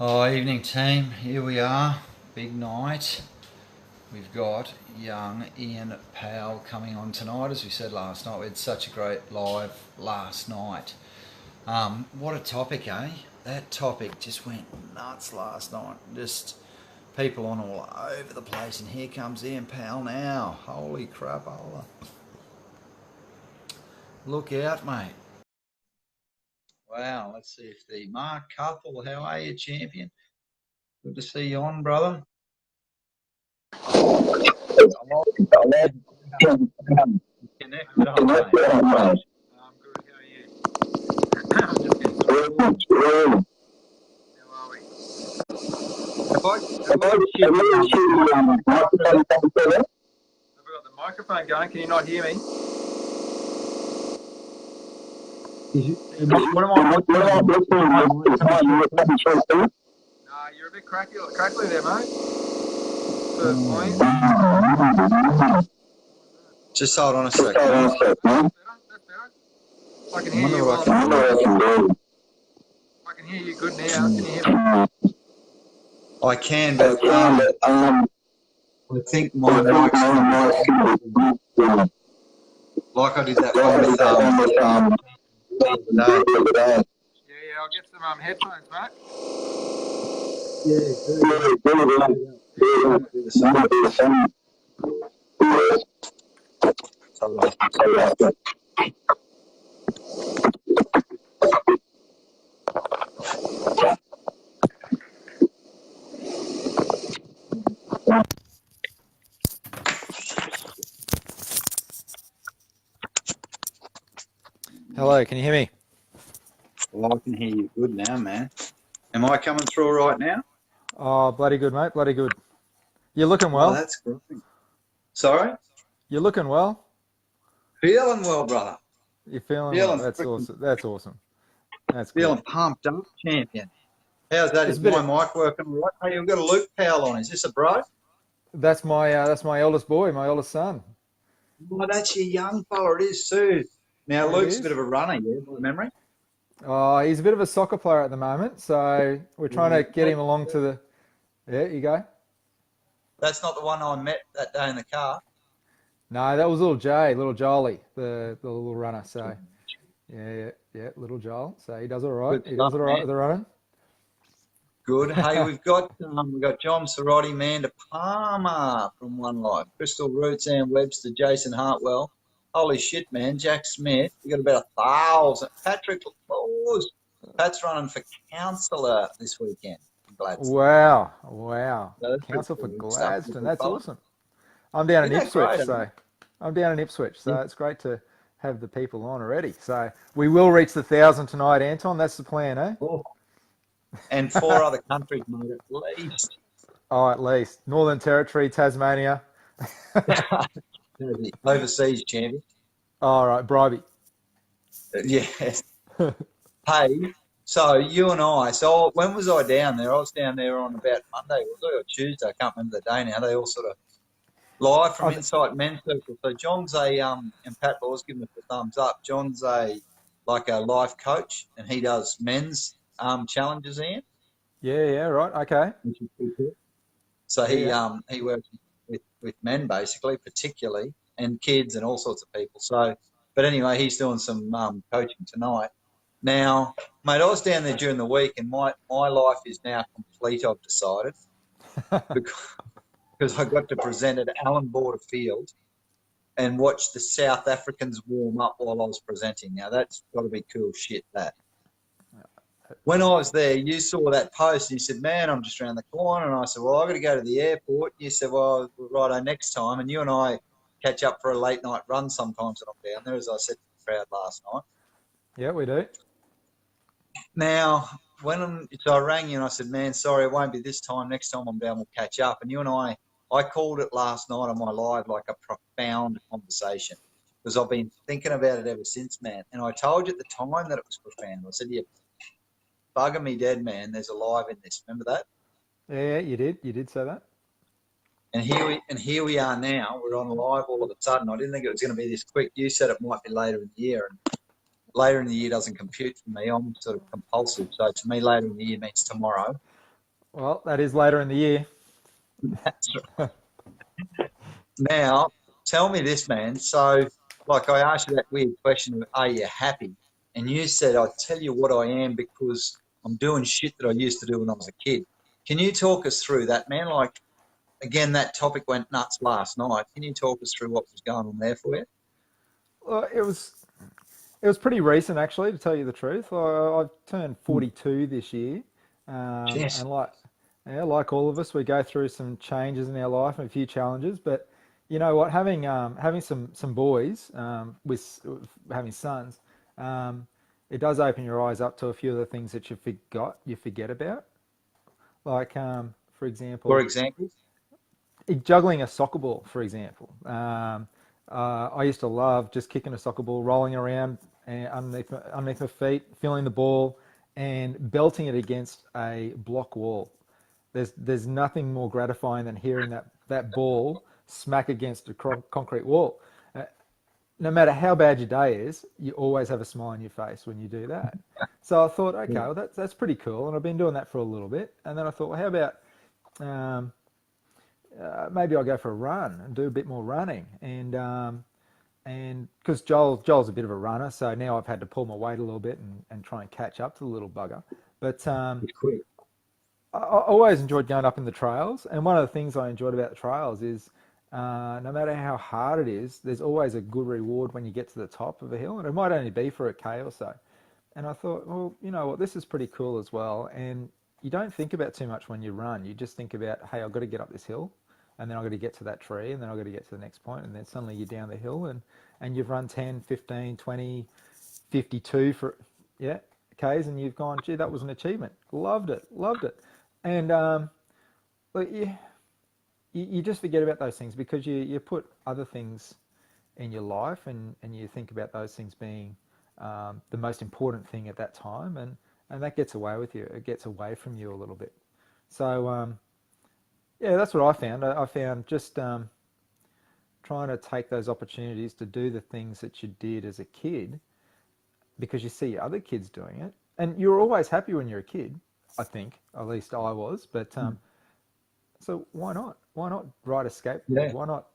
Oh, evening team. Here we are. Big night. We've got young Ian Powell coming on tonight. As we said last night, we had such a great live last night. What a topic, eh? That topic just went nuts last night. Just people on all over the place. And here comes Ian Powell now. Holy crap, Allah. Look out, mate. Wow, let's see if the Mark Couple, how are you, champion? Good to see you on, brother. Connected on, mate. I'm good, how are you? I'm just getting some How are we? Have I got the microphone going? Can you not hear me? What am I? Nah, you're a bit crackly there, mate. First point. Just hold on a second. That's better. I can hear you well. I can hear you good now. Can you hear me? I can, but I think my mic's like I did that one with today. Yeah, I'll get some headphones, mate. Hello, can you hear me? Well, I can hear you good now, man. Am I coming through all right now? Oh, bloody good, mate. Bloody good. You're looking well. Oh, that's great. Sorry? You're looking well. Feeling well, brother. You're feeling well. That's awesome. That's awesome. That's feeling good. Pumped up, champion. How's that? Is my mic working all right? Hey, you've got a Luke Powell on. Is this a bro? That's my eldest boy, my oldest son. Oh, that's your young fella. It is too. Now, It Luke's is. a bit of a runner, yeah, by memory. Oh, he's a bit of a soccer player at the moment, so we're trying to get him along to the. Yeah, you go. That's not the one I met that day in the car. No, that was little Jay, little Jolie, the little runner. So, yeah, little Joel. So he does all right. He does all right with the running. Good. Hey, we've got John Sorotti, Manda Palmer from One Life, Crystal Roots, Ann Webster, Jason Hartwell. Holy shit, man. Jack Smith. We got about 1,000. Patrick Laws. Pat's running for councillor this weekend. Wow. Council for Gladstone. That's awesome. I'm down in Ipswich, so it's great to have the people on already. So we will reach the 1,000 tonight, Anton. That's the plan, eh? Oh. And 4 other countries, mate, at least. Oh, at least. Northern Territory, Tasmania. Overseas champion. All right, Bribey. Yes. Hey, so you and I, so when was I down there? I was down there on about Monday, was it, or Tuesday? I can't remember the day now. They all sort of live from Insight Men's Circle. So John's and Pat Law's giving us the thumbs up. John's a life coach, and he does men's challenges, Ian. Yeah, right, okay. So he works with men basically, particularly, and kids and all sorts of people. So, but anyway, he's doing some coaching tonight. Now, mate, I was down there during the week, and my life is now complete. I've decided because I got to present at Allan Border Field and watch the South Africans warm up while I was presenting. Now, that's got to be cool shit, that. When I was there, you saw that post and you said, man, I'm just around the corner. And I said, well, I've got to go to the airport. You said, well, righto, next time. And you and I catch up for a late night run sometimes when I'm down there, as I said to the crowd last night. Yeah, we do. Now, so I rang you and I said, man, sorry, it won't be this time. Next time I'm down, we'll catch up. And you and I called it last night on my live like a profound conversation because I've been thinking about it ever since, man. And I told you at the time that it was profound. I said, bugging me dead, man. There's a live in this. Remember that? Yeah, you did. You did say that. And here we are now. We're on live all of a sudden. I didn't think it was going to be this quick. You said it might be later in the year, and later in the year doesn't compute for me. I'm sort of compulsive. So to me, later in the year means tomorrow. Well, that is later in the year. That's right. Now, tell me this, man. So, like I asked you that weird question of, are you happy? And you said, I'll tell you what I am because I'm doing shit that I used to do when I was a kid. Can you talk us through that, man? Like, again, that topic went nuts last night. Can you talk us through what was going on there for you? Well, it was pretty recent, actually, to tell you the truth. I've turned 42 this year, Yes. and like all of us, we go through some changes in our life and a few challenges. But you know what? Having some boys, with having sons, um, it does open your eyes up to a few of the things that you forget about. Like, for For example, example? juggling a soccer ball, for example. I used to love just kicking a soccer ball, rolling around underneath my feet, feeling the ball, and belting it against a block wall. There's nothing more gratifying than hearing that ball smack against a concrete wall. No matter how bad your day is, you always have a smile on your face when you do that. So I thought, okay, Yeah. well that's pretty cool, and I've been doing that for a little bit. And then I thought, well, how about um, maybe I'll go for a run and do a bit more running. And because Joel's a bit of a runner, so now I've had to pull my weight a little bit and try and catch up to the little bugger. But It's quick. I always enjoyed going up in the trails, and one of the things I enjoyed about the trails is no matter how hard it is, there's always a good reward when you get to the top of a hill, and it might only be for a K or so. And I thought, well, you know what, this is pretty cool as well. And you don't think about too much when you run. You just think about, hey, I've got to get up this hill, and then I've got to get to that tree, and then I've got to get to the next point, and then suddenly you're down the hill, and you've run 10, 15, 20, 52 for, yeah, Ks, and you've gone, gee, that was an achievement. Loved it, loved it. And but you just forget about those things because you put other things in your life, and you think about those things being the most important thing at that time, and that gets away with you. It gets away from you a little bit. So yeah, that's what I found. I found just trying to take those opportunities to do the things that you did as a kid because you see other kids doing it, and you're always happy when you're a kid. I think, at least I was. But so why not? Why not ride a skateboard? Yeah. Why not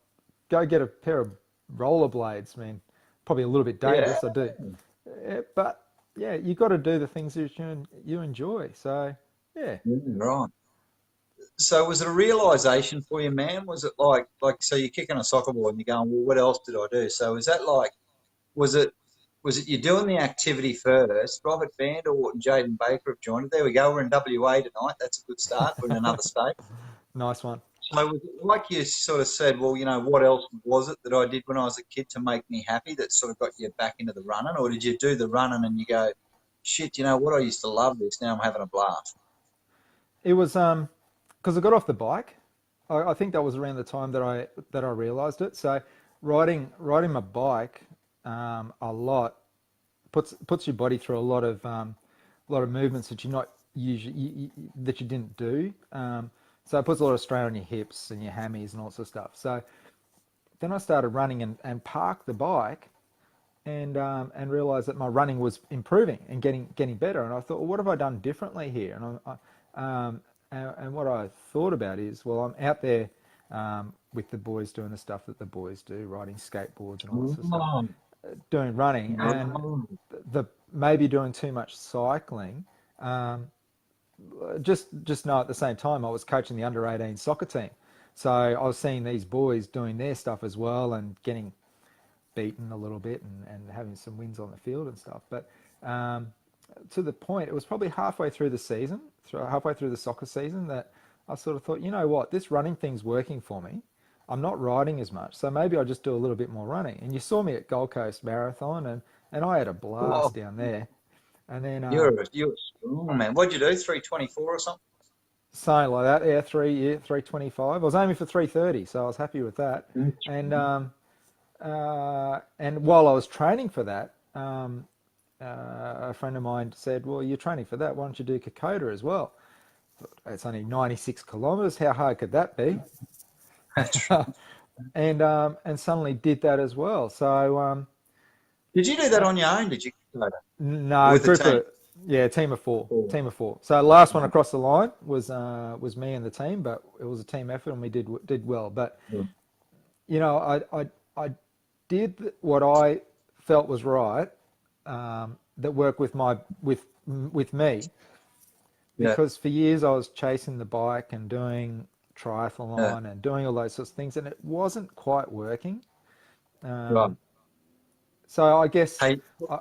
go get a pair of rollerblades? I mean, probably a little bit Yeah. dangerous. I do, but yeah, you got to do the things that you enjoy. So yeah, Right. So was it a realization for you, man? Was it like so you're kicking a soccer ball and you're going, well, what else did I do? So is that like was it was it you doing the activity first? Robert Vanderwart and Jaden Baker have joined. There we go. We're in WA tonight. That's a good start. We're in another state. nice one. So was it like you sort of said, well, you know, what else was it that I did when I was a kid to make me happy that sort of got you back into the running? Or did you do the running and you go, shit, you know what, I used to love this. Now I'm having a blast. It was because I got off the bike. I think that was around the time that I realised it. So riding my bike a lot puts your body through a lot of movements that you're not usually that you didn't do. So it puts a lot of strain on your hips and your hammies and all sorts of stuff. So then I started running and parked the bike and realized that my running was improving and getting better. And I thought, well, what have I done differently here? And what I thought about is, well, I'm out there with the boys doing the stuff that the boys do, riding skateboards and all that sort of stuff, Oh, doing running, and oh, the maybe doing too much cycling. Um, just know at the same time I was coaching the under 18 soccer team, so I was seeing these boys doing their stuff as well and getting beaten a little bit and having some wins on the field and stuff. But um, to the point, it was probably halfway through the season, halfway through the soccer season, that I sort of thought, you know what, this running thing's working for me. I'm not riding as much, so maybe I'll just do a little bit more running. And you saw me at Gold Coast Marathon, and I had a blast oh. down there. And then You're a strong man. What'd you do? 324 or something? something like that, yeah, 325. I was aiming for 330, so I was happy with that. And while I was training for that, a friend of mine said, "Well, you're training for that. Why don't you do Kokoda as well?" It's only 96 kilometers. How hard could that be? That's right. And suddenly did that as well. So Did you do that on your own? Did you? no With the group of team? Yeah, team of four. Four. Team of four. So last one across the line was me and the team, but it was a team effort and we did well. But Mm. you know, I did what I felt was right, that worked with me, Yeah. because for years I was chasing the bike and doing Yeah. triathlon and doing all those sorts of things, and it wasn't quite working. Right. So I guess, Hey, uh,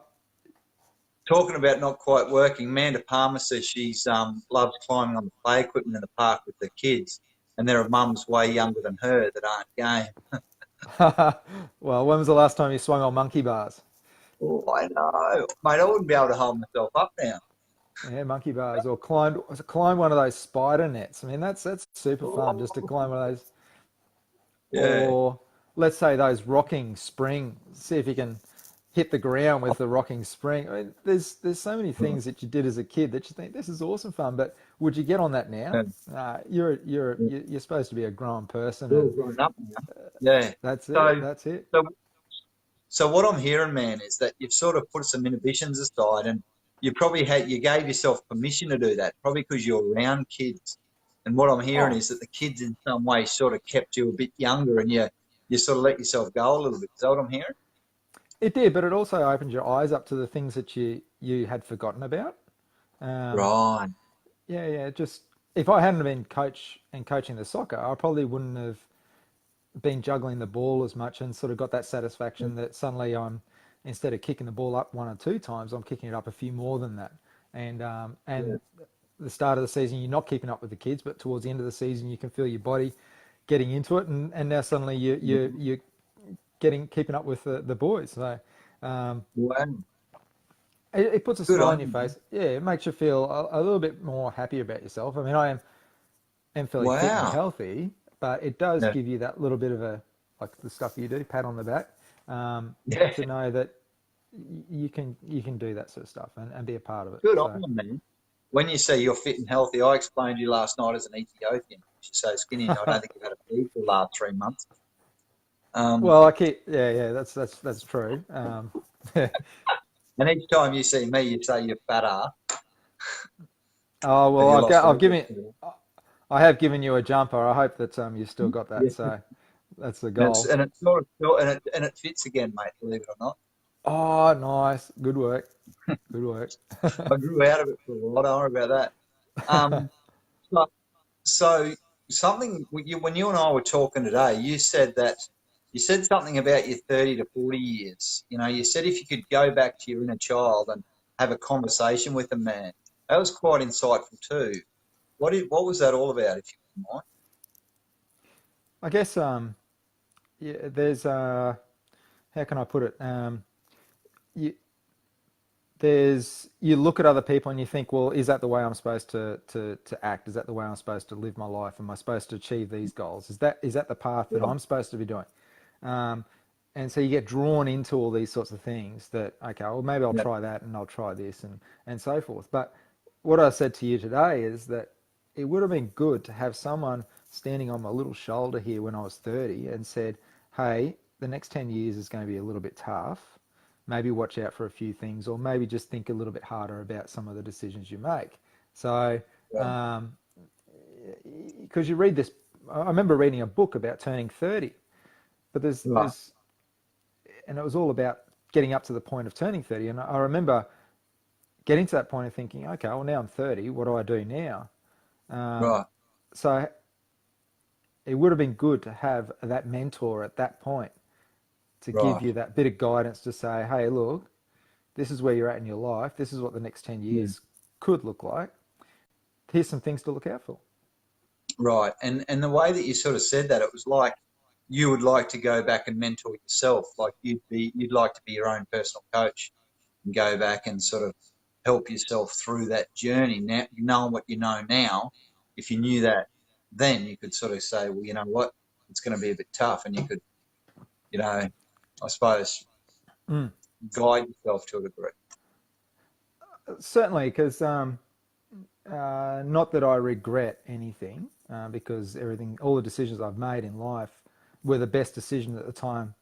talking about not quite working, Amanda Palmer says she's loves climbing on the play equipment in the park with the kids, and there are mums way younger than her that aren't game. well, when was the last time you swung on monkey bars? Oh, I know, mate. I wouldn't be able to hold myself up now. Yeah, monkey bars, or climbed one of those spider nets. I mean, that's super fun just to Oh, climb one of those. yeah. Or let's say those rocking spring. See if you can hit the ground with the rocking spring. I mean, there's so many Mm. things that you did as a kid that you think this is awesome fun. But would you get on that now? Yeah. You're supposed to be a grown person, We're all and grown up now. Yeah. that's it. So, That's it. so, so what I'm hearing, man, is that you've sort of put some inhibitions aside, and you gave yourself permission to do that, probably because you're around kids. And what I'm hearing Oh, is that the kids, in some way, sort of kept you a bit younger, and you sort of let yourself go a little bit. Is that what I'm hearing? it did, but it also opened your eyes up to the things that you had forgotten about. Um, Right. yeah, yeah. Just if I hadn't been coaching the soccer, I probably wouldn't have been juggling the ball as much and sort of got that satisfaction that suddenly I'm, instead of kicking the ball up one or two times, I'm kicking it up a few more than that. Yeah. And the start of the season, you're not keeping up with the kids, but towards the end of the season, you can feel your body getting into it, and now suddenly you're keeping up with the boys. So um, Wow. it puts a Good smile on on your you. face. Yeah, it makes you feel a little bit more happy about yourself. I mean, am fairly fit and Wow. healthy, but it does Yeah. give you that little bit of a, like the stuff you do, pat on the back, Yeah. to know that you can do that sort of stuff and be a part of it. Good on So, you, man. When you say you're fit and healthy, I explained to you last night as an Ethiopian. You're so skinny, and I don't think you've had a food for the last 3 months. Um, well, I keep, yeah, yeah, that's true. and each time you see me, you say you're fatter, Oh have well, you lost a I've little bit? given, I have given you a jumper. I hope that you've still got that. Yeah. So that's the And it's goal. and it's sort of and it fits again, mate. Believe it or not, Oh, nice, good work, good work. I grew out of it for a while. Don't worry about that. Um, so, so something when you and I were talking today, you said something about your 30 to 40 years. You know, you said if you could go back to your inner child and have a conversation with a man, that was quite insightful too. What was that all about, if you wouldn't mind? I guess, yeah, there's how can I put it? You, you look at other people and you think, well, is that the way I'm supposed to act? Is that the way I'm supposed to live my life? Am I supposed to achieve these goals? Is that the path that Right. I'm supposed to be doing? Um, and so you get drawn into all these sorts of things that, okay, well, maybe I'll Yeah. try that and I'll try this and so forth. But what I said to you today is that it would have been good to have someone standing on my little shoulder here when I was 30 and said, hey, the next 10 years is going to be a little bit tough. Maybe watch out for a few things, or maybe just think a little bit harder about some of the decisions you make. So, Right. um, because you read this, I remember reading a book about turning 30, but Right. and it was all about getting up to the point of turning 30. And I remember getting to that point of thinking, okay, well, now I'm 30, what do I do now? Um, Right. so it would have been good to have that mentor at that point to give Right. you that bit of guidance to say, hey, look, this is where you're at in your life. This is what the next 10 Yeah. years could look like. Here's some things to look out for. Right. And the way that you sort of said that, it was like you would like to go back and mentor yourself. Like you'd like to be your own personal coach and go back and sort of help yourself through that journey. Now, knowing what you know now, if you knew that then, you could sort of say, well, you know what, it's going to be a bit tough, and you could, you know, I suppose, Mm. guide yourself to a degree. Certainly, because not that I regret anything, because all the decisions I've made in life were the best decision at the time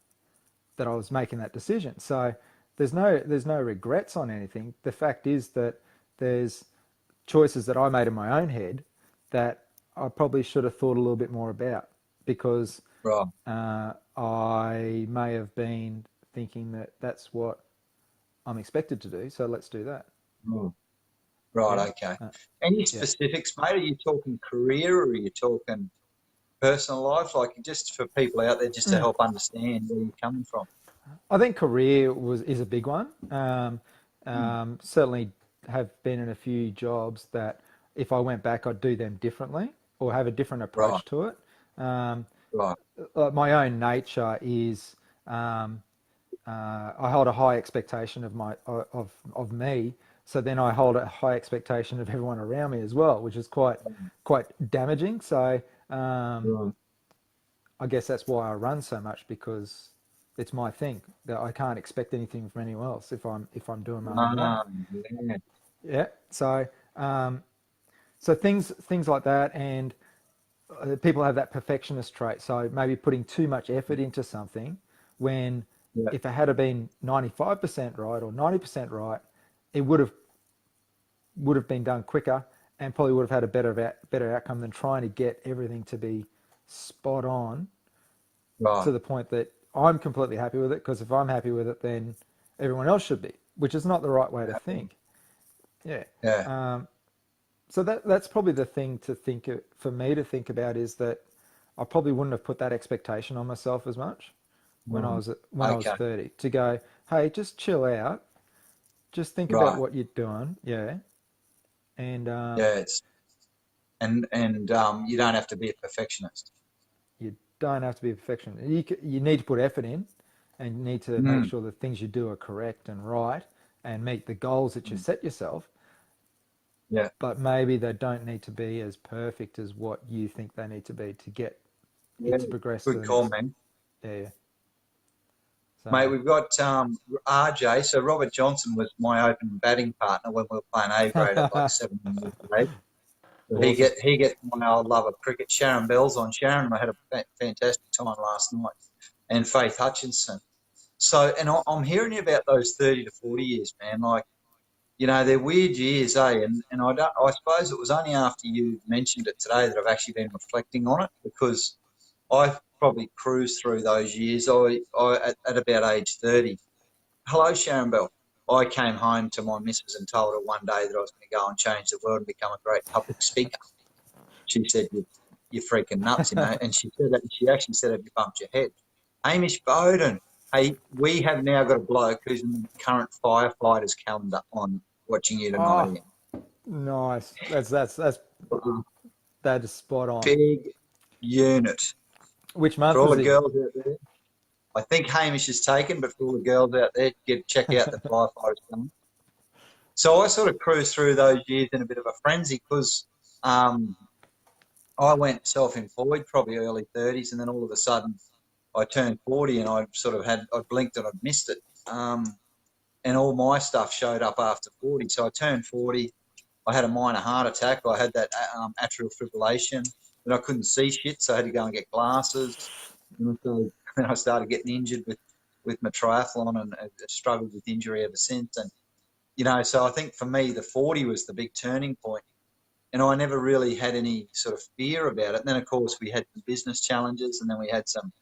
that I was making that decision. So there's no regrets on anything. The fact is that there's choices that I made in my own head that I probably should have thought a little bit more about, because Right. I may have been thinking that that's what I'm expected to do, so let's do that. Mm. Right. Yeah. Okay. Any Yeah. specifics, mate? Are you talking career or are you talking personal life? Like, just for people out there, just to help understand where you're coming from. I think career is a big one. Certainly have been in a few jobs that if I went back, I'd do them differently or have a different Right. approach to it. Right. My own nature is I hold a high expectation of me, so then I hold a high expectation of everyone around me as well, which is quite damaging. So Right. I guess that's why I run so much, because it's my thing that I can't expect anything from anyone else if I'm doing my own way. Yeah. Yeah. So so things like that, and people have that perfectionist trait. So maybe putting too much effort into something when Yeah. if it had been 95% right or 90% right, it would have been done quicker and probably would have had a better outcome than trying to get everything to be spot on Right. to the point that I'm completely happy with it, because if I'm happy with it, then everyone else should be, which is not the right way to think. Yeah. Yeah. So that's probably the thing to think for me to think about, is that I probably wouldn't have put that expectation on myself as much when I was Okay. 30, to go, hey, just chill out, just think about Right. what you're doing, yeah, and Yeah. It's and you don't have to be a perfectionist. you don't have to be a perfectionist. You need to put effort in, and you need to make Mm. sure the things you do are correct and right and meet the goals that you set yourself. Yeah. But maybe they don't need to be as perfect as what you think they need to be to get Yeah. it to progress to Good the call, next. man. Yeah. Mate, So. we've got RJ. So Robert Johnson was my open batting partner when we were playing A grade at like 17 years of age. So Awesome. he gets my old love of cricket. Sharon Bell's on. Sharon and I had a fantastic time last night. And Faith Hutchinson. So, and I'm hearing you about those 30 to 40 years, man. Like, they're weird years, eh? And I suppose it was only after you mentioned it today that I've actually been reflecting on it, because I probably cruised through those years. At about age 30. Hello, Sharon Bell. I came home to my missus and told her one day that I was going to go and change the world and become a great public speaker. She said, "You're freaking nuts, And she said that. She actually said, "Have you bumped your head?" Hamish Bowden. Hey, we have now got a bloke who's in the current firefighters calendar on watching you tonight. Oh, nice. That is spot on. Big unit. Which month For all was the he? girls out there, I think Hamish is taken, but for all the girls out there, check out the firefighters calendar. So I sort of cruised through those years in a bit of a frenzy, because I went self-employed, probably early 30s, and then all of a sudden I turned 40 and I blinked and I'd missed it. And all my stuff showed up after 40. So I turned 40. I had a minor heart attack. I had that atrial fibrillation, and I couldn't see shit, so I had to go and get glasses. And then I started getting injured with my triathlon, and struggled with injury ever since. And, so I think for me, the 40 was the big turning point. And I never really had any sort of fear about it. And then, of course, we had some business challenges, and then we had some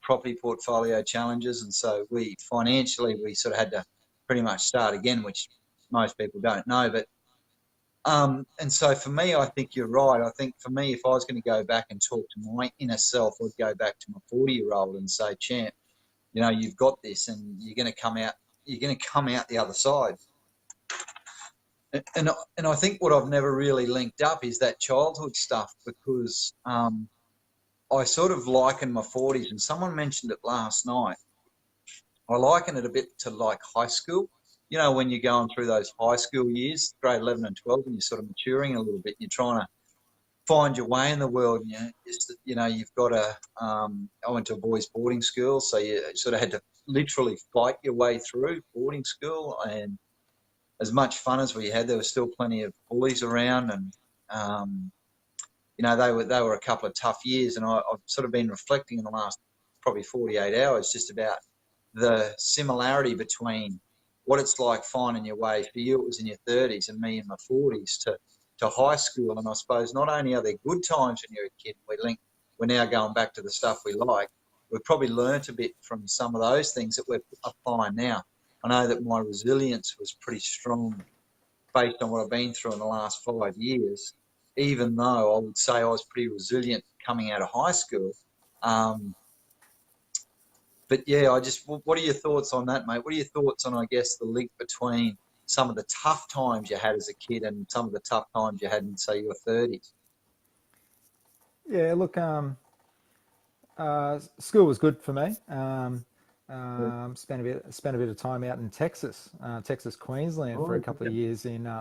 property portfolio challenges. And so we sort of had to pretty much start again, which most people don't know. But and so for me, I think you're right. I think for me, if I was going to go back and talk to my inner self, I'd go back to my 40-year-old and say, champ, you've got this, and you're going to come out the other side. And I think what I've never really linked up is that childhood stuff, because I sort of liken my 40s, and someone mentioned it last night. I liken it a bit to like high school. When you're going through those high school years, grade 11 and 12, and you're sort of maturing a little bit, you're trying to find your way in the world. And you've got I went to a boys' boarding school, so you sort of had to literally fight your way through boarding school. And as much fun as we had, there was still plenty of bullies around, and they were a couple of tough years. And I've sort of been reflecting in the last probably 48 hours just about the similarity between what it's like finding your way. For you, it was in your 30s, and me in my 40s to high school. And I suppose not only are there good times when you're a kid, we're now going back to the stuff we like. We've probably learnt a bit from some of those things that we're applying now. I know that my resilience was pretty strong based on what I've been through in the last 5 years, even though I would say I was pretty resilient coming out of high school. But yeah, what are your thoughts on that, mate? What are your thoughts on, I guess, the link between some of the tough times you had as a kid and some of the tough times you had in, say, your 30s? Yeah, look, school was good for me. Spent a bit of time out in Texas, Queensland for a couple of years in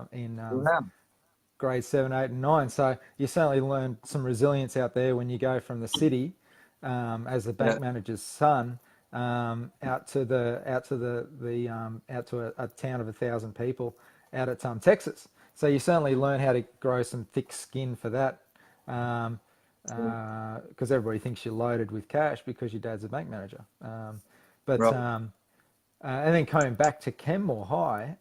grade 7, 8, and 9. So you certainly learn some resilience out there when you go from the city as a bank manager's son out to a town of 1,000 people out at Texas. So you certainly learn how to grow some thick skin for that. Because everybody thinks you're loaded with cash because your dad's a bank manager. And then coming back to Kenmore High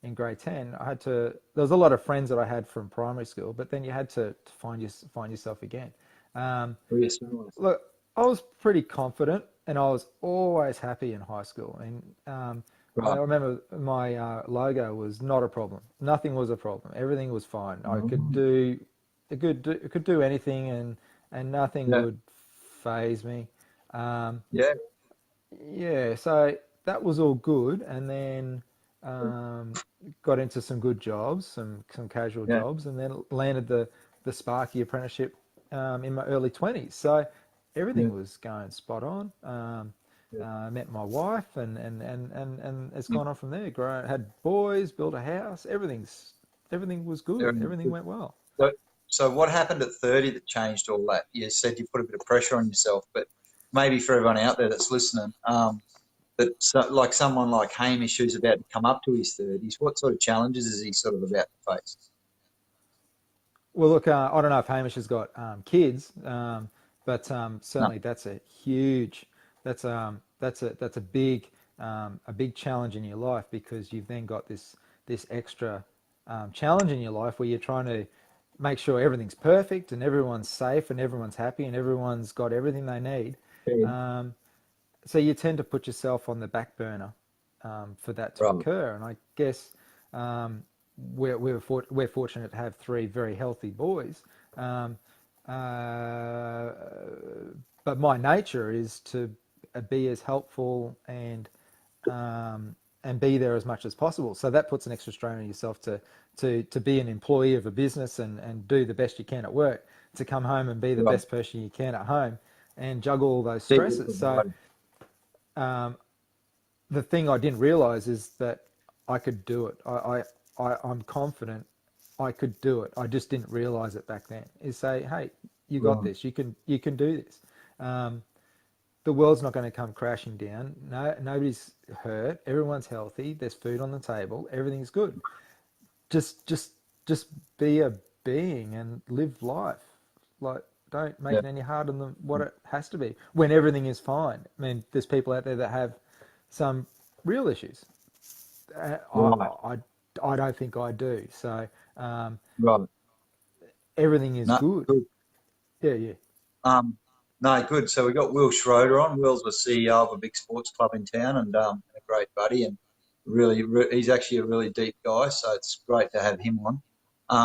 in grade 10, there was a lot of friends that I had from primary school, but then you had to find yourself again. Look, I was pretty confident and I was always happy in high school. And I remember my logo was not a problem. Nothing was a problem. Everything was fine. I could do anything and nothing would faze me. So that was all good, and then got into some good jobs, some casual jobs, and then landed the Sparky apprenticeship in my early 20s. So everything was going spot on. Met my wife, and it's gone on from there. Had boys, built a house. Everything was good. Everything went well. So what happened at 30 that changed all that? You said you put a bit of pressure on yourself, but maybe for everyone out there that's listening, like someone like Hamish who's about to come up to his 30s, what sort of challenges is he sort of about to face? Well, look, I don't know if Hamish has got kids, but certainly that's a big challenge in your life, because you've then got this extra challenge in your life where you're trying to make sure everything's perfect and everyone's safe and everyone's happy and everyone's got everything they need. So you tend to put yourself on the back burner for that to occur. And I guess we're fortunate to have 3 very healthy boys. But my nature is to be as helpful and be there as much as possible. So that puts an extra strain on yourself to be an employee of a business and do the best you can at work, to come home and be the best person you can at home and juggle all those stresses. So the thing I didn't realize is that I could do it. I'm confident I could do it. I just didn't realize it back then. Is say, hey, you got this. You can do this. The world's not going to come crashing down. No, nobody's hurt. Everyone's healthy. There's food on the table. Everything's good. Just be a being and live life. Like, don't make it any harder than what it has to be when everything is fine. I mean, there's people out there that have some real issues. I don't think I do. So everything is good. Yeah. No, good. So we got Will Schroeder on. Will's the CEO of a big sports club in town and a great buddy, and he's actually a really deep guy, so it's great to have him on.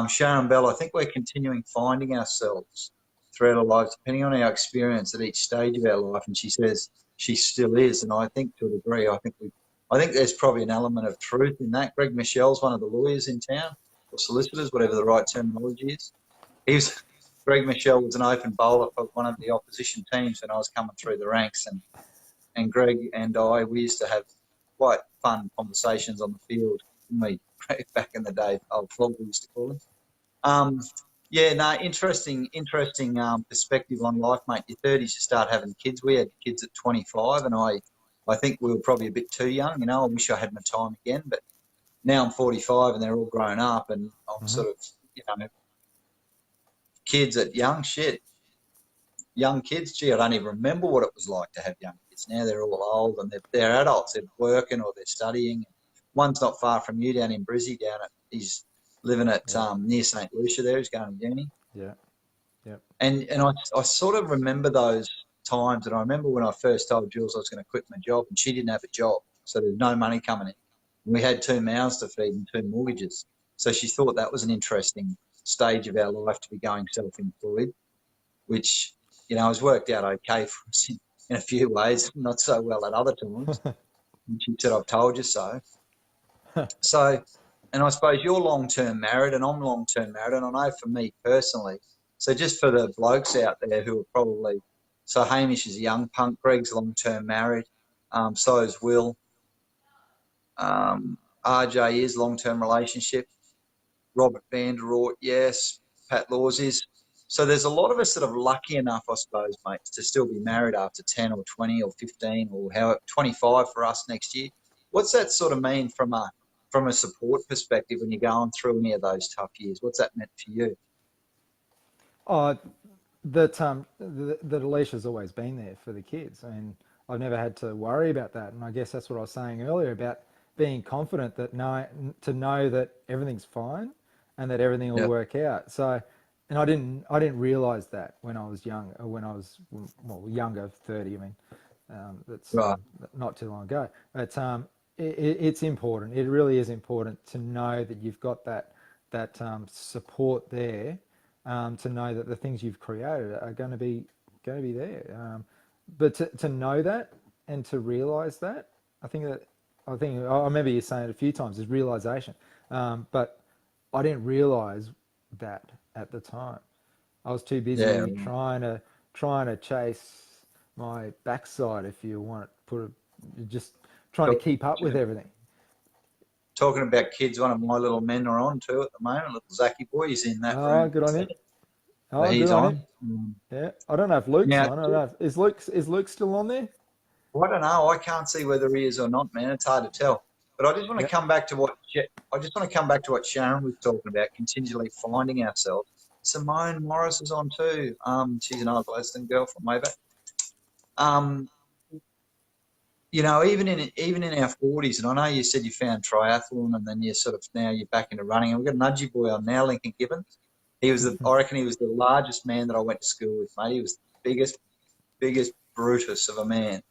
Sharon Bell, I think we're continuing finding ourselves throughout our lives, depending on our experience at each stage of our life, and she says she still is, and I think to a degree, I think there's probably an element of truth in that. Greg Michelle's one of the lawyers in town, or solicitors, whatever the right terminology is. Greg Michelle was an open bowler for one of the opposition teams when I was coming through the ranks, and Greg and we used to have quite fun conversations on the field, didn't we, back in the day? Old flog, we used to call him. Interesting perspective on life, mate. Your 30s, you start having kids. We had kids at 25, and I think we were probably a bit too young. You know, I wish I had my time again, but now I'm 45 and they're all grown up, and I'm sort of, kids at young kids. Gee, I don't even remember what it was like to have young kids. Now they're all old and they're adults. They're working or they're studying. one's not far from you down in Brizzy. He's living at near St. Lucia there. He's going to uni. Yeah. Yep. And I sort of remember those times, and I remember when I first told Jules I was going to quit my job, and she didn't have a job, so there's no money coming in. And we had 2 mouths to feed and 2 mortgages. So she thought that was an interesting stage of our life to be going self-employed, which, you know, has worked out okay for us in a few ways, not so well at other times. And she said, I've told you so. So, and I suppose you're long-term married and I'm long-term married, and I know for me personally, so just for the blokes out there who are probably, so Hamish is a young punk, Greg's long-term married, so is Will. RJ is long-term relationship. Robert Vanderort, yes. Pat Laws is. So there's a lot of us that are lucky enough, I suppose, mate, to still be married after 10 or 20 or 15 or 25 for us next year. What's that sort of mean from a support perspective when you're going through any of those tough years? What's that meant for you? That Alicia's always been there for the kids, and I've never had to worry about that. And I guess that's what I was saying earlier about being confident that to know that everything's fine and that everything will work out. So, and I didn't realize that when I was young, or when I was younger, 30. I mean, that's right. Not too long ago. But it's important. It really is important to know that you've got that support there. To know that the things you've created are going to be there, but to know that and to realize that, I remember you saying it a few times, is realization. But I didn't realize that at the time. I was too busy trying to chase my backside, if you want to just trying to keep up with everything. Talking about kids, one of my little men are on too at the moment. Little Zachy boy, he's in that room. Oh, good on him. Oh, he's good on on. him. Yeah, I don't know if Luke's on. I don't know. Is Luke still on there? Well, I don't know. I can't see whether he is or not, man. It's hard to tell. But I just want to come back to what Sharon was talking about, continually finding ourselves. Simone Morris is on too. She's an old Gladstone girl from way back. You know, even in our 40s, and I know you said you found triathlon, and then now you're back into running. And we've got a nudgy boy on now, Lincoln Gibbons. I reckon he was the largest man that I went to school with, mate. He was the biggest Brutus of a man.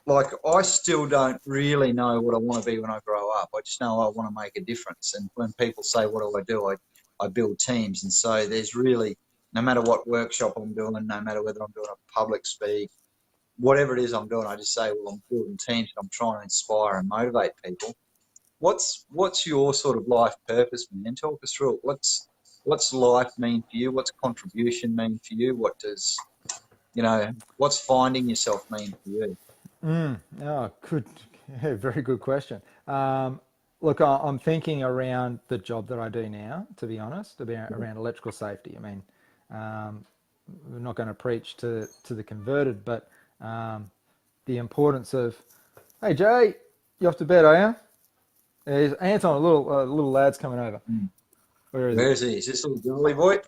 Like, I still don't really know what I want to be when I grow up. I just know I want to make a difference. And when people say, what do? I build teams. And so there's really, no matter what workshop I'm doing, no matter whether I'm doing a public speak, whatever it is I'm doing, I just say, well, I'm building teams and I'm trying to inspire and motivate people. What's your sort of life purpose, man? Talk us through it. What's life mean for you? What's contribution mean for you? What does, what's finding yourself mean for you? Oh, good. Yeah, very good question. Look, I'm thinking around the job that I do now, to be honest, around electrical safety. I mean, we're not going to preach to the converted, but the importance of, hey, Jay, you off to bed, are you? There's Anton, a little lad's coming over. Where is he? Is this little jolly boy?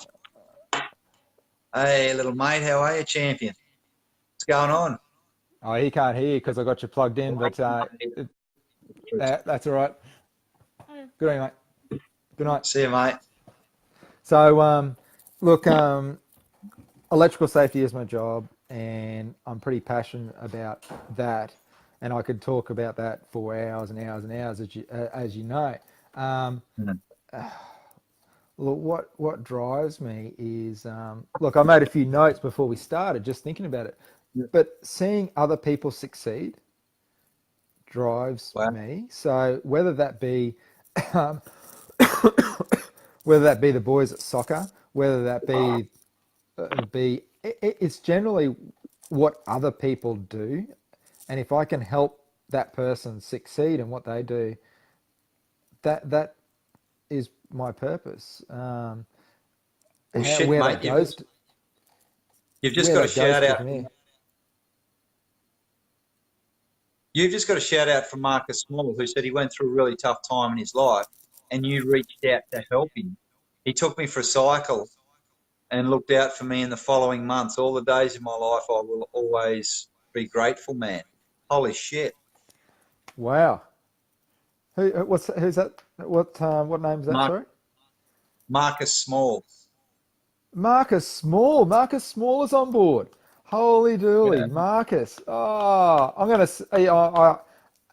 Hey, little mate, how are you, champion? What's going on? Oh, he can't hear you because I got you plugged in, but that's all right. Good on you, mate. Good night. See you, mate. So, look, electrical safety is my job, and I'm pretty passionate about that. And I could talk about that for hours and hours and hours, as you know. Look, what drives me is, look, I made a few notes before we started, just thinking about it. But seeing other people succeed drives me. So whether that be the boys at soccer, whether that be it's generally what other people do. And if I can help that person succeed in what they do, that is my purpose. Well, shit, mate, you've just got to shout out. You've just got to shout out from Marcus Small, who said he went through a really tough time in his life, and you reached out to help him. He took me for a cycle and looked out for me in the following months. All the days of my life, I will always be grateful, man. Holy shit. Wow. Who's that? What name is that? Mark, Sorry. Marcus Small. Marcus Small. Marcus Small is on board. Holy dooly, Yeah. Marcus. Oh, I'm gonna.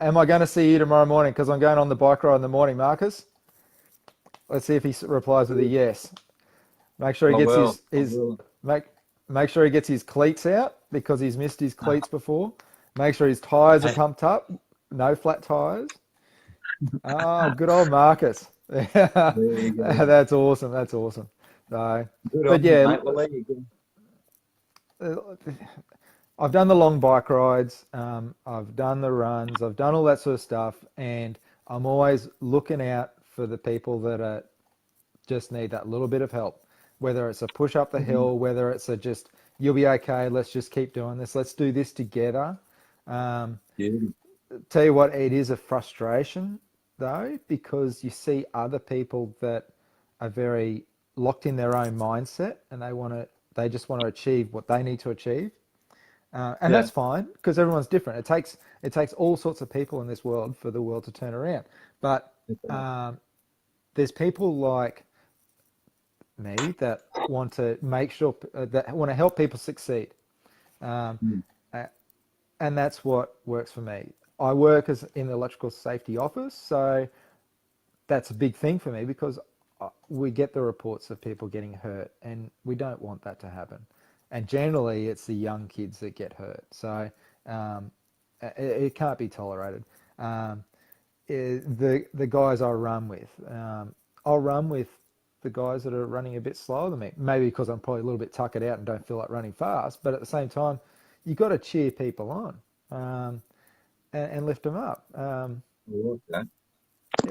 Am I going to see you tomorrow morning? Because I'm going on the bike ride in the morning, Marcus. Let's see if he replies with a yes. Make sure he I gets will. I his will. make make sure he gets his cleats out because he's missed his cleats before. Make sure his tires are Hey, pumped up. No flat tires. Oh, good old Marcus. Yeah, there you go. that's awesome. That's awesome. So, Good but on you, yeah, mate. Well, there you go. I've done the long bike rides. I've done the runs. I've done all that sort of stuff, and I'm always looking out for the people that just need that little bit of help. Whether it's a push up the Mhm. hill, whether it's a just you'll be okay. Let's just keep doing this. Let's do this together. Um, Yeah. Tell you what, it is a frustration though, because you see other people that are very locked in their own mindset and they just want to achieve what they need to achieve. And Yeah. that's fine because everyone's different. It takes all sorts of people in this world for the world to turn around. But Okay. um, there's people like me that want to make sure that want to help people succeed. Um, Mm. and that's what works for me. I work as in the electrical safety office, so that's a big thing for me because we get the reports of people getting hurt, and we don't want that to happen. And generally, it's the young kids that get hurt, so um, it can't be tolerated. Um, the guys I'll run with the guys that are running a bit slower than me. Maybe because I'm probably a little bit tuckered out and don't feel like running fast, but at the same time, you got to cheer people on and lift them up. I like that.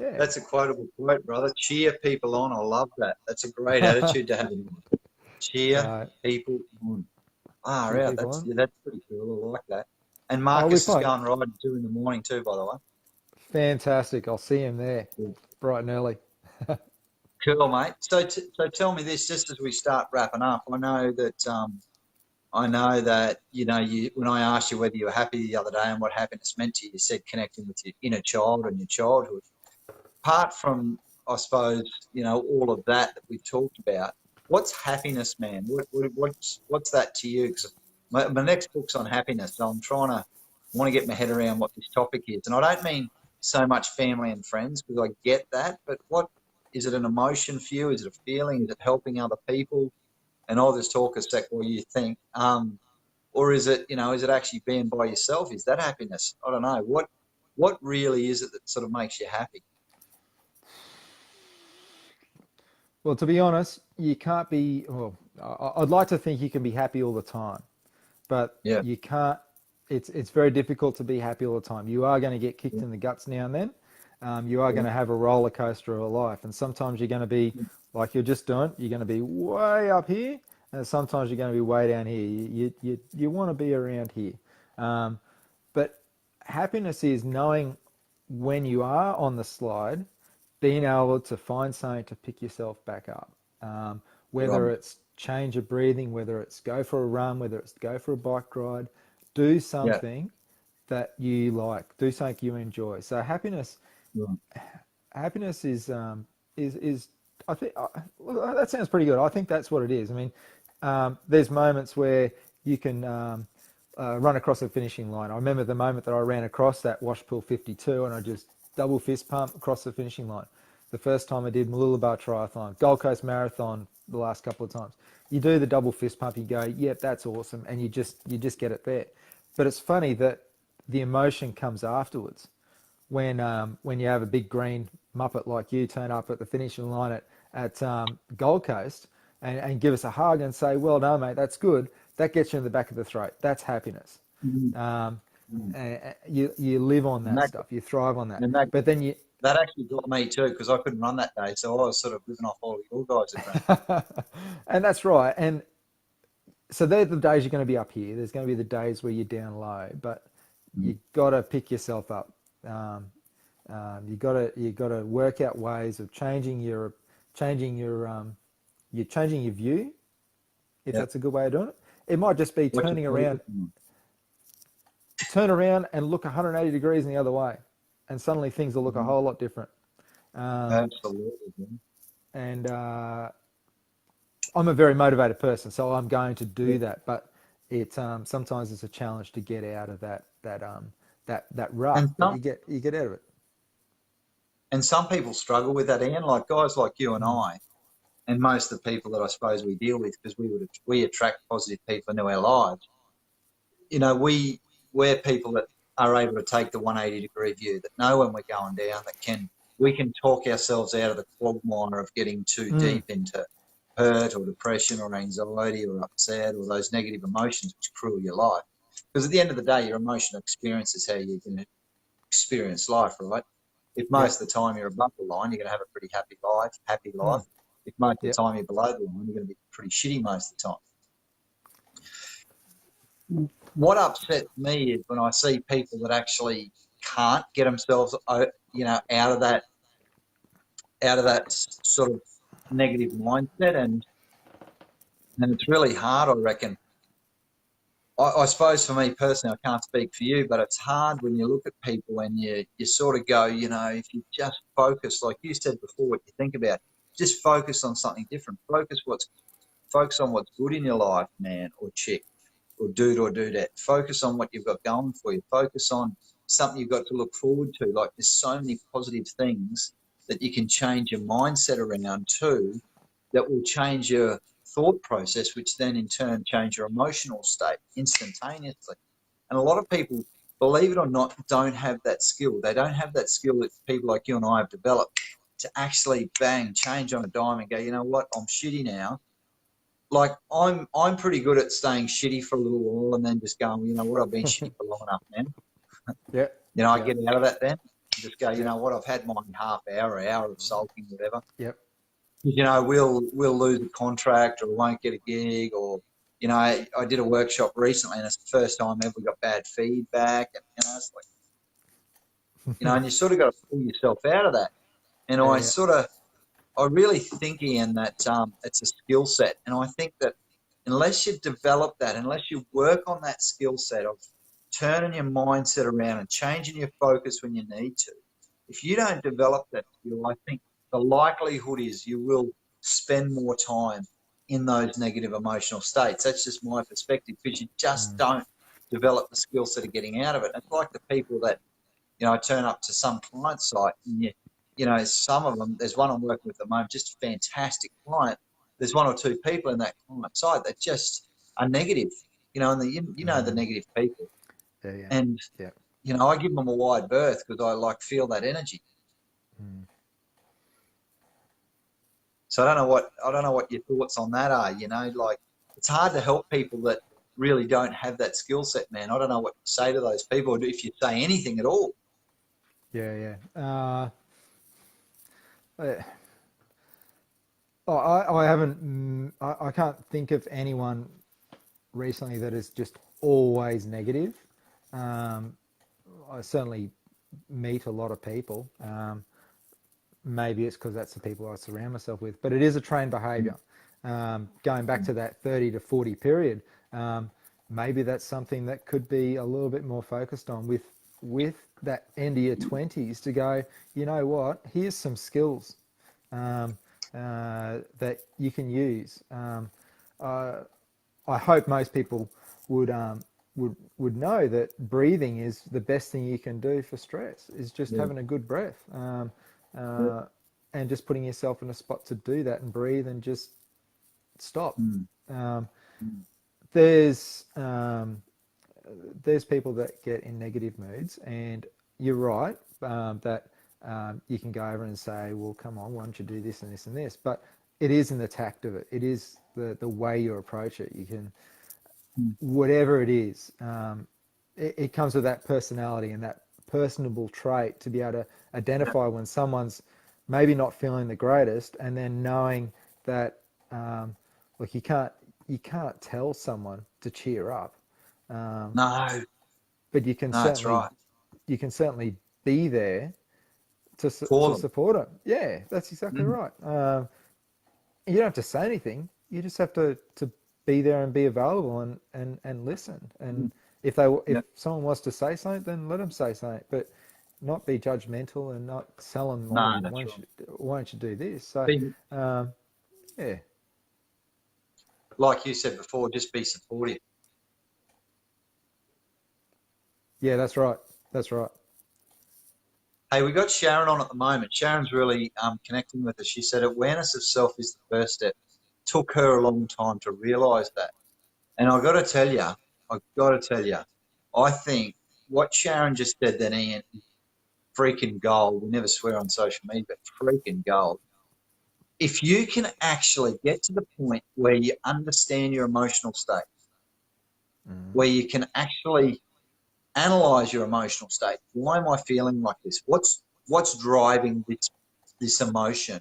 Yeah. That's a quotable quote, brother. Cheer people on. I love that. That's a great attitude to have. Cheer So people on. Ah, cheer right. people on. That's pretty cool. I like that. And Oh, we Marcus is find going riding too in the morning too, by the way. fantastic. I'll see him there Cool, bright and early. cool, mate. So tell me this, just as we start wrapping up. I know that you when I asked you whether you were happy the other day and what happiness meant to you, you said connecting with your inner child and your childhood. Apart from, I suppose, all of that we've talked about, what's happiness, man? What's that to you? 'Cause my next book's on happiness, so I want to get my head around what this topic is. And I don't mean so much family and friends, because I get that, but what is it? An emotion for you? Is it a feeling? Is it helping other people? And I'll just talk a sec while you think. Or is it actually being by yourself? Is that happiness? I don't know. What really is it that sort of makes you happy? Well, to be honest, you can't be. Well, I'd like to think you can be happy all the time, but Yeah. you can't. It's very difficult to be happy all the time. You are going to get kicked Yeah. in the guts now and then. You are Yeah. going to have a roller coaster of a life, and sometimes you're going to be like you're just doing. You're going to be way up here, and sometimes you're going to be way down here. You want to be around here, um, but happiness is knowing when you are on the slide, being able to find something to pick yourself back up. Right. Whether it's change of breathing, whether it's go for a run, whether it's go for a bike ride, do Yeah. something that you like, do something you enjoy. So Right. happiness is I think well, that sounds pretty good. I think that's what it is. I mean, there's moments where you can run across the finishing line. I remember the moment that I ran across that Washpool 52 and I just double fist pump across the finishing line. The first time I did Mooloolaba Triathlon, Gold Coast Marathon the last couple of times. You do the double fist pump, you go, yep, that's awesome, and you just get it there. But it's funny that the emotion comes afterwards when you have a big green muppet like you turn up at the finishing line at Gold Coast and give us a hug and say, well done, mate, that's good. That gets you in the back of the throat. That's happiness. Mhm. Um, Mhm. you live on And that that stuff. You thrive on that. and that But then you, that actually got me too, because I couldn't run that day, so I was sort of living off all your guys had ran. and that's right. And so they're the days you're going to be up here. There's going to be the days where you're down low, but Mm. you got to pick yourself up. You got to work out ways of changing your view, if Yeah. that's a good way of doing it. It might just be What you focus on. turn around and look 180 degrees in the other way. and suddenly things will look a whole lot different. Absolutely. Yeah. And I'm a very motivated person, so I'm going to do that. But it sometimes it's a challenge to get out of that rut. And But some you get out of it. and some people struggle with that, Ian. Like guys like you and Mm. I, and most of the people that I suppose we deal with, because we attract positive people into our lives. You know, we're people that are able to take the 180-degree view, that know when we're going down, we can talk ourselves out of the quagmire of getting too Mm. deep into hurt or depression or anxiety or upset or those negative emotions which cruel your life. Because at the end of the day, your emotional experience is how you're going to experience life, right? If Yep. most of the time you're above the line, you're going to have a pretty happy life. Mm. If most of the Yep. time you're below the line, you're going to be pretty shitty most of the time. What upsets me is when I see people that actually can't get themselves, out of that sort of negative mindset, and it's really hard, I reckon. I suppose for me personally, I can't speak for you, but it's hard when you look at people and you sort of go, if you just focus, like you said before, what you think about, just focus on something different. Focus on what's good in your life, man or chick, or dude or dudette. Focus on what you've got going for you. Focus on something you've got to look forward to. Like there's so many positive things that you can change your mindset around too, that will change your thought process, which then in turn change your emotional state instantaneously. And a lot of people, believe it or not, don't have that skill. They don't have that skill that people like you and I have developed to actually change on a dime and go, you know what, I'm shitty now. Like I'm pretty good at staying shitty for a little while and then just going, you know what, I've been shitty for long enough, man. Yep. I Yep. get out of that then. Just go, you know Yep. what, I've had my hour of sulking, whatever. Yep. We'll lose a contract or won't get a gig, or I did a workshop recently and it's the first time ever we got bad feedback, and it's like and you sort of got to pull yourself out of that. And Yeah. Yeah. I really think, Ian, that it's a skill set, and I think that unless you develop that, unless you work on that skill set of turning your mindset around and changing your focus when you need to, if you don't develop that skill, I think the likelihood is you will spend more time in those negative emotional states. That's just my perspective, because you just Mm. don't develop the skill set of getting out of it. It's like the people that, I turn up to some client site and some of them, there's one I'm working with at the moment, just a fantastic client. There's one or two people in that client site that just are negative, and the negative people. Yeah. Yeah. And, Yeah. I give them a wide berth because I feel that energy. Mm. So I don't know what your thoughts on that are. Like it's hard to help people that really don't have that skill set, man. I don't know what to say to those people, or if you say anything at all. Yeah. Yeah. I haven't. I can't think of anyone recently that is just always negative. I certainly meet a lot of people. Maybe it's because that's the people I surround myself with, but it is a trained behaviour. Going back to that 30 to 40 period, maybe that's something that could be a little bit more focused on with that end of your 20s, to go, you know what, here's some skills that you can use. I hope most people would know that breathing is the best thing you can do for stress. Is just Yeah. having a good breath, Yeah. and just putting yourself in a spot to do that and breathe and just stop. Mm. Um, Mm. there's there's people that get in negative moods, and you're right, that you can go over and say, well, come on, why don't you do this and this and this? But it is in the tact of it. It is the way you approach it. You can, Mm. whatever it is, it comes with that personality and that personable trait to be able to identify when someone's maybe not feeling the greatest, and then knowing that, look, you can't tell someone to cheer up, No, but you can that's certainly right. be there For to them. support them. Yeah, that's exactly Mm. right. You don't have to say anything. You just have to be there and be available and listen. Mm. And Yeah. if someone wants to say something, then let them say something. But not be judgmental and not sell them No, on that's right. why don't you do this? So Be, yeah, like you said before, just be supportive. yeah, that's right. That's right. Hey, we got Sharon on at the moment. Sharon's really connecting with us. She said awareness of self is the first step. Took her a long time to realise that. And I've got to tell you, I think what Sharon just said then, Ian, freaking gold. We never swear on social media, but freaking gold. If you can actually get to the point where you understand your emotional state, where you can actually analyze your emotional state. Why am I feeling like this? What's driving this emotion?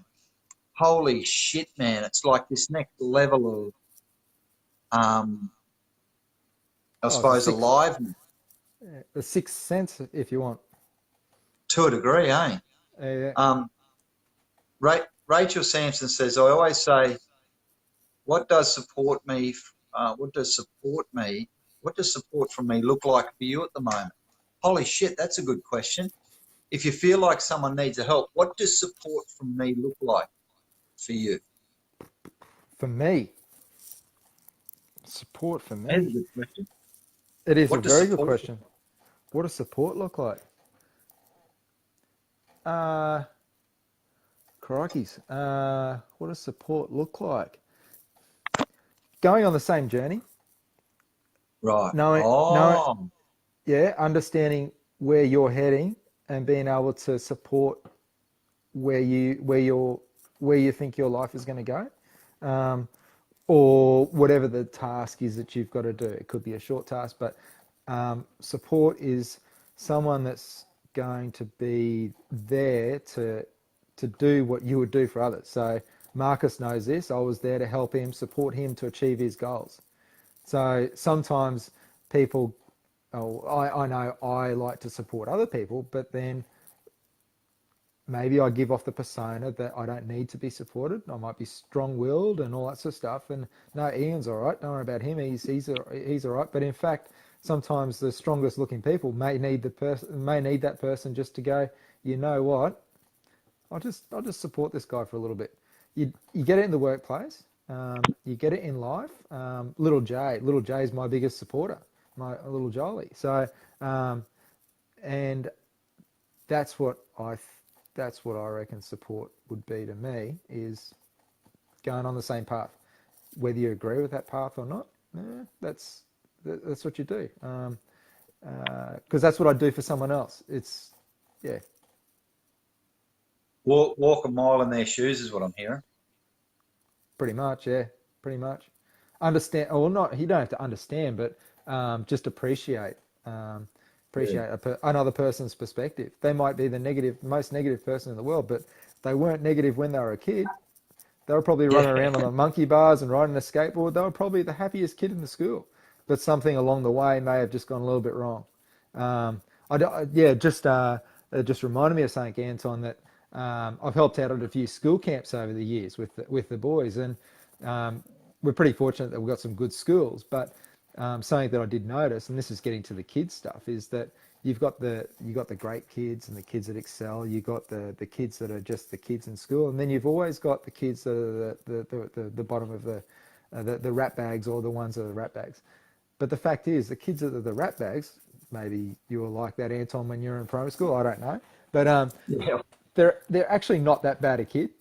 Holy shit, man! It's like this next level of I Oh, it's suppose aliveness the sixth sense, if you want. to a degree, eh? Yeah. Rachel Sampson says, I always say, what does support me? What does support me? What does support from me look like for you at the moment? Holy shit, that's a good question. If you feel like someone needs a help, what does support from me look like for you? For me, support for That's a me. good question. It is a What does very good support? question. What does support look like? Uh, Crikeys. What does support look like? Going on the same journey, Right. knowing, Oh, yeah, understanding where you're heading and being able to support where you think your life is going to go, or whatever the task is that you've got to do. It could be a short task, but support is someone that's going to be there to do what you would do for others. So Marcus knows this. I was there to help him, support him to achieve his goals. So sometimes people, oh, I know I like to support other people, but then maybe I give off the persona that I don't need to be supported. I might be strong-willed and all that sort of stuff. And no, Ian's all right. Don't worry about him. He's all right. But in fact, sometimes the strongest-looking people may need that person just to go, you know what? I'll just support this guy for a little bit. You get it in the workplace. You get it in life. Little Jay's my biggest supporter, my little Jolie. So, and that's what that's what I reckon support would be to me, is going on the same path, whether you agree with that path or not. That's what you do, because that's what I do for someone else. It's yeah, walk a mile in their shoes is what I'm hearing. pretty much, yeah, pretty much. Understand, or not? You don't have to understand, but just appreciate. Yeah. Another person's perspective. They might be the most negative person in the world, but they weren't negative when they were a kid. They were probably running Yeah. around on the monkey bars and riding a skateboard. They were probably the happiest kid in the school, but something along the way may have just gone a little bit wrong. Yeah, just reminded me of something, Anton, that I've helped out at a few school camps over the years with the boys, and we're pretty fortunate that we've got some good schools. But something that I did notice, and this is getting to the kids stuff, is that you've got the great kids and the kids that excel. You've got the kids that are just the kids in school, and then you've always got the kids that are the bottom of the rat bags, or the ones that are the rat bags. But the fact is, the kids that are the rat bags, maybe you were like that, Anton, when you were in primary school. I don't know, but Yeah. they're actually not that bad a kid.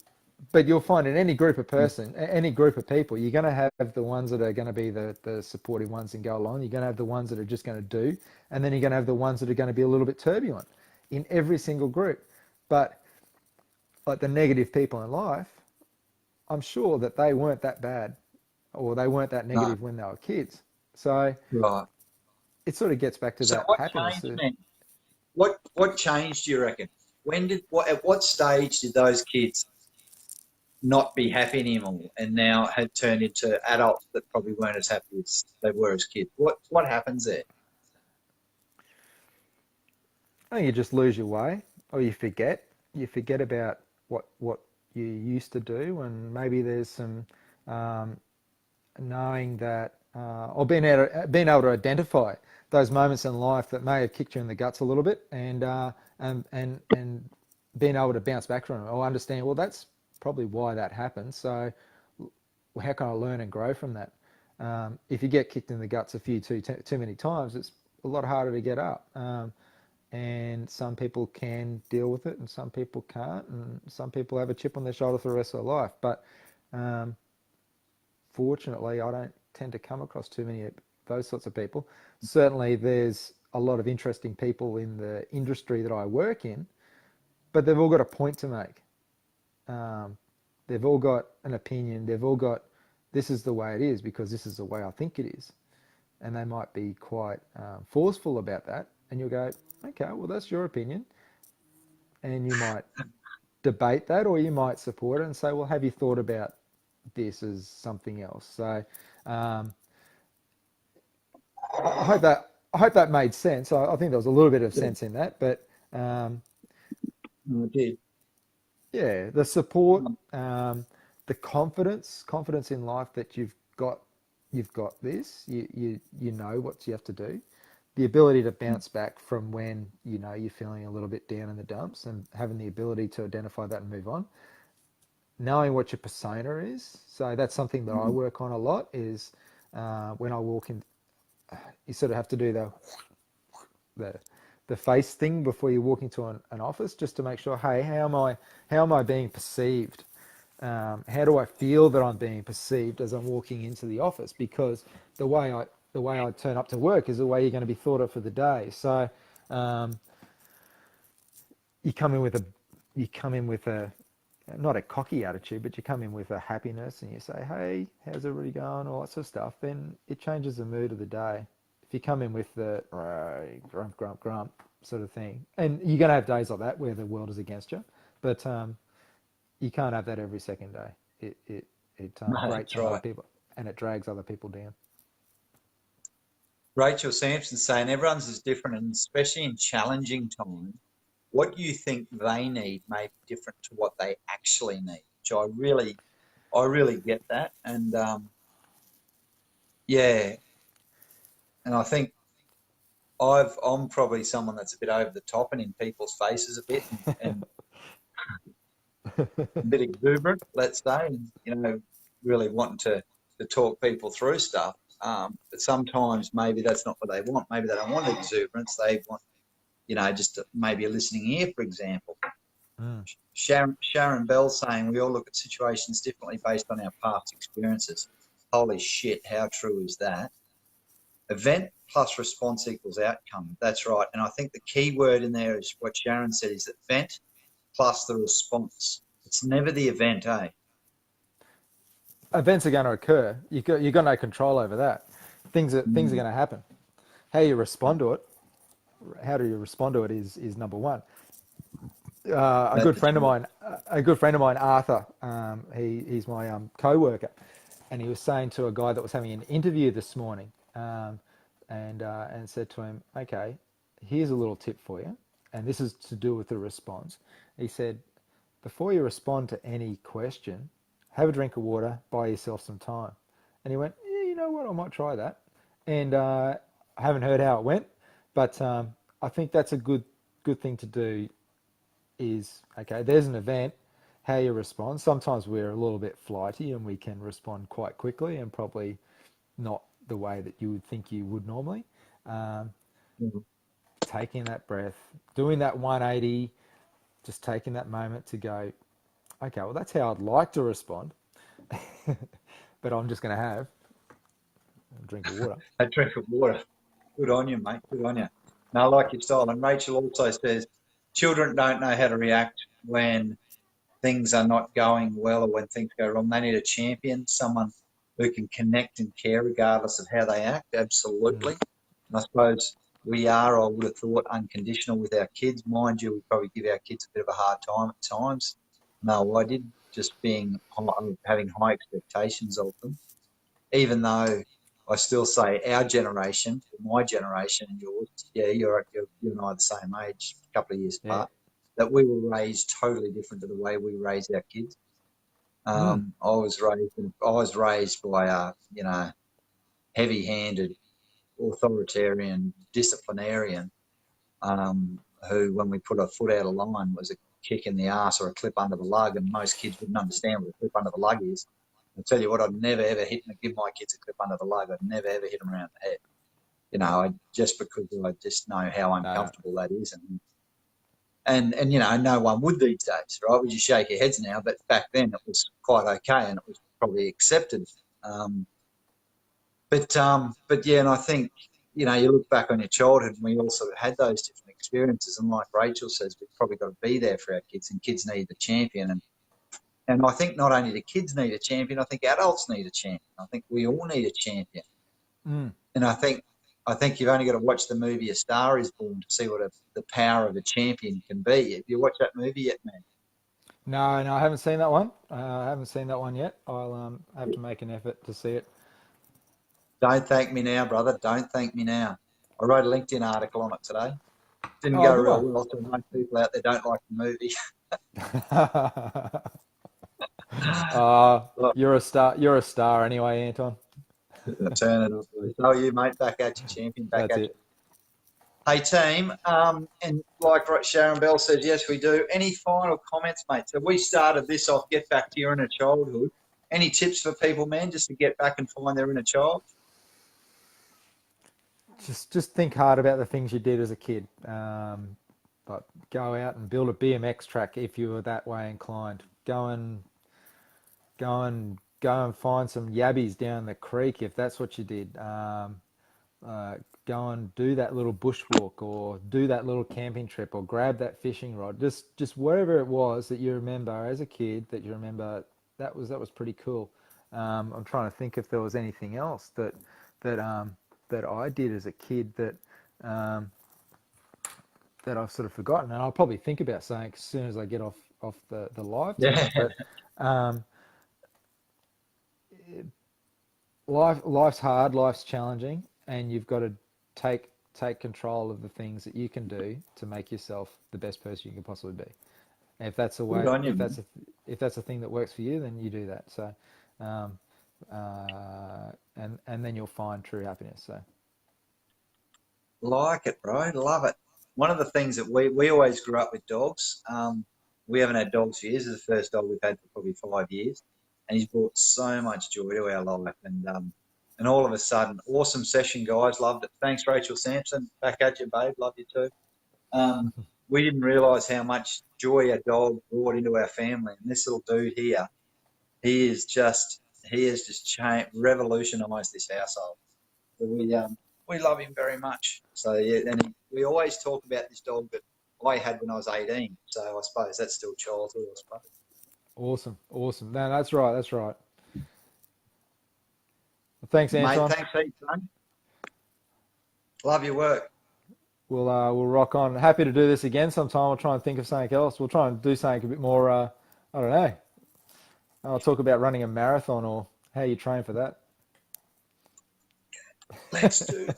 But you'll find in any group of any group of people, you're going to have the ones that are going to be the supportive ones and go along. You're going to have the ones that are just going to do, and then you're going to have the ones that are going to be a little bit turbulent in every single group. But like the negative people in life, I'm sure that they weren't that bad, or they weren't that No. negative when they were kids. So Right. it sort of gets back to So that what happiness. changed, man? What changed, do you reckon? At what stage did those kids not be happy anymore and now had turned into adults that probably weren't as happy as they were as kids? What happens there? I think you just lose your way, or you forget. You forget about what you used to do, and maybe there's some knowing that or being able to identify those moments in life that may have kicked you in the guts a little bit, and being able to bounce back from it or understand, well, that's probably why that happened. So how can I learn and grow from that? If you get kicked in the guts too many times, it's a lot harder to get up. And some people can deal with it and some people can't, and some people have a chip on their shoulder for the rest of their life. But fortunately, I don't tend to come across too many of those sorts of people. Certainly, there's a lot of interesting people in the industry that I work in, but they've all got a point to make. They've all got an opinion. They've all got, this is the way it is because this is the way I think it is. And they might be quite forceful about that. And you'll go, okay, well, that's your opinion. And you might debate that, or you might support it and say, well, have you thought about this as something else? So I hope that made sense. I think there was a little bit of sense in that, but it did. Yeah, the support, the confidence in life that you've got this. You know what you have to do. The ability to bounce back from when you're feeling a little bit down in the dumps, and having the ability to identify that and move on. Knowing what your persona is. So that's something that I work on a lot. Is when I walk in, you sort of have to do the face thing before you walk into an office, just to make sure, hey, how am I being perceived? How do I feel that I'm being perceived as I'm walking into the office? Because the way I turn up to work is the way you're going to be thought of for the day. So you come in with a not a cocky attitude, but you come in with a happiness and you say, hey, how's everybody going? All that sort of stuff. Then it changes the mood of the day. If you come in with the grump sort of thing, and you're going to have days like that where the world is against you, but you can't have that every second day. It grates on other people, and it drags other people down. Rachel Sampson saying everyone's is different, and especially in challenging times, what you think they need may be different to what they actually need. Which I really get that, and yeah, and I think I'm probably someone that's a bit over the top and in people's faces a bit, and a bit exuberant, let's say, and, really wanting to talk people through stuff. But sometimes maybe that's not what they want. Maybe they don't want exuberance. They want, just maybe a listening ear, for example. Sharon Bell saying we all look at situations differently based on our past experiences. Holy shit, how true is that? Event plus response equals outcome. That's right. And I think the key word in there is what Sharon said, is event plus the response. It's never the event, eh? Events are going to occur. You got no control over that. Things are going to happen. How you respond to it, how do you respond to it is number one. A good friend of mine, Arthur. He's my co-worker, and he was saying to a guy that was having an interview this morning, and said to him, "Okay, here's a little tip for you, and this is to do with the response." He said, "Before you respond to any question, have a drink of water, buy yourself some time." And he went, "Yeah, you know what? I might try that." And I haven't heard how it went, but I think that's a good thing to do. Is, okay, there's an event, how you respond. Sometimes we're a little bit flighty and we can respond quite quickly and probably not the way that you would think you would normally. Taking that breath, doing that 180, just taking that moment to go, okay, well, that's how I'd like to respond, but I'm just going to have a drink of water. A drink of water. Good on you, mate. Good on you. No, I like your style. And Rachel also says, children don't know how to react when things are not going well or when things go wrong. They need a champion, someone who can connect and care regardless of how they act. Absolutely. And I suppose we are, I would have thought, unconditional with our kids. Mind you, we probably give our kids a bit of a hard time at times. No, I did, just having high expectations of them, even though I still say our generation, my generation and yours, yeah, you and I are the same age, a couple of years apart, that we were raised totally different to the way we raised our kids. I was raised by, heavy-handed, authoritarian disciplinarian who, when we put a foot out of line, was a kick in the ass or a clip under the lug, and most kids wouldn't understand what a clip under the lug is. I'll tell you what, I'd never, ever give my kids a clip under the lug. I'd never, ever hit them around the head. You know, just because I just know how uncomfortable that is. And you know, no one would these days, right? We just shake our heads now, but back then it was quite okay and it was probably accepted. But yeah, and I think, you know, you look back on your childhood and we all sort of had those different experiences. And like Rachel says, we've probably got to be there for our kids, and kids need the champion. And I think not only do kids need a champion, I think adults need a champion. I think we all need a champion. And I think you've only got to watch the movie A Star Is Born to see what the power of a champion can be. Have you watched that movie yet, man? No, I haven't seen that one. I haven't seen that one yet. I'll have to make an effort to see it. Don't thank me now, brother. Don't thank me now. I wrote a LinkedIn article on it today. Didn't go real well, so most people out there don't like the movie. You're a star. You're a star anyway, Anton. Turn it up. So you, mate, back at you, champion. Back at you. Hey, team. And like Sharon Bell says, yes, we do. Any final comments, mate? So we started this off, get back to your inner childhood. Any tips for people, man, just to get back and find their inner child? Just think hard about the things you did as a kid. But go out and build a BMX track if you were that way inclined. Go and find some yabbies down the creek if that's what you did. Go and do that little bushwalk, or do that little camping trip, or grab that fishing rod. Just whatever it was that you remember as a kid that you remember, that was pretty cool. I'm trying to think if there was anything else that I did as a kid that I've sort of forgotten, and I'll probably think about saying as soon as I get off the live. Yeah. But life's hard, life's challenging, and you've got to take control of the things that you can do to make yourself the best person you can possibly be. And if that's a way, if that's a thing that works for you, then you do that. So, and then you'll find true happiness. So, like it, bro. Love it. One of the things that we always grew up with dogs. We haven't had dogs for years. This is the first dog we've had for probably 5 years, and he's brought so much joy to our life. And all of a sudden, awesome session, guys. Loved it. Thanks, Rachel Sampson. Back at you, babe. Love you too. We didn't realise how much joy a dog brought into our family. And this little dude here, he has just revolutionised this household. So we love him very much. So yeah, and we always talk about this dog that I had when I was 18. So I suppose that's still childhood, I suppose. Awesome. No, that's right. Well, thanks, Anton. Mate, thanks, Pete, son. Love your work. We'll rock on. Happy to do this again sometime. We'll try and think of something else. We'll try and do something a bit more, I don't know. I'll talk about running a marathon or how you train for that. Let's do that.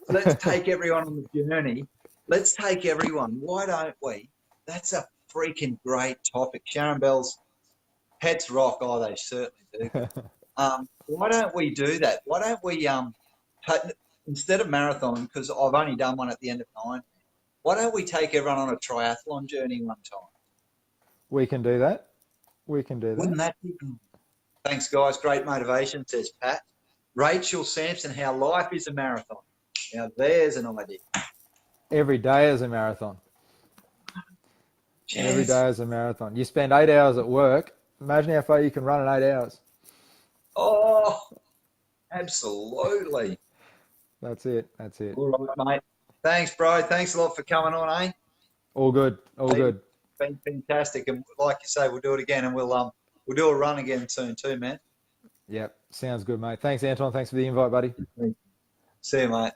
Let's take everyone on the journey. Let's take everyone. Why don't we? That's a freaking great topic. Sharon Bell's pets rock. Oh, they certainly do. Why don't we do that? Why don't we instead of marathon, because I've only done one at the end of 9, why don't we take everyone on a triathlon journey one time? We can do that. Wouldn't that be good? Thanks, guys. Great motivation, says Pat. Rachel Sampson, how life is a marathon. Now, there's an idea. Every day is a marathon. Yes. Every day is a marathon. You spend 8 hours at work. Imagine how far you can run in 8 hours. Oh, absolutely. That's it. All right, mate. Thanks, bro. Thanks a lot for coming on, eh? All good. Good. Been fantastic. And like you say, we'll do it again, and we'll do a run again soon too, man. Yep. Sounds good, mate. Thanks, Anton. Thanks for the invite, buddy. See you, mate.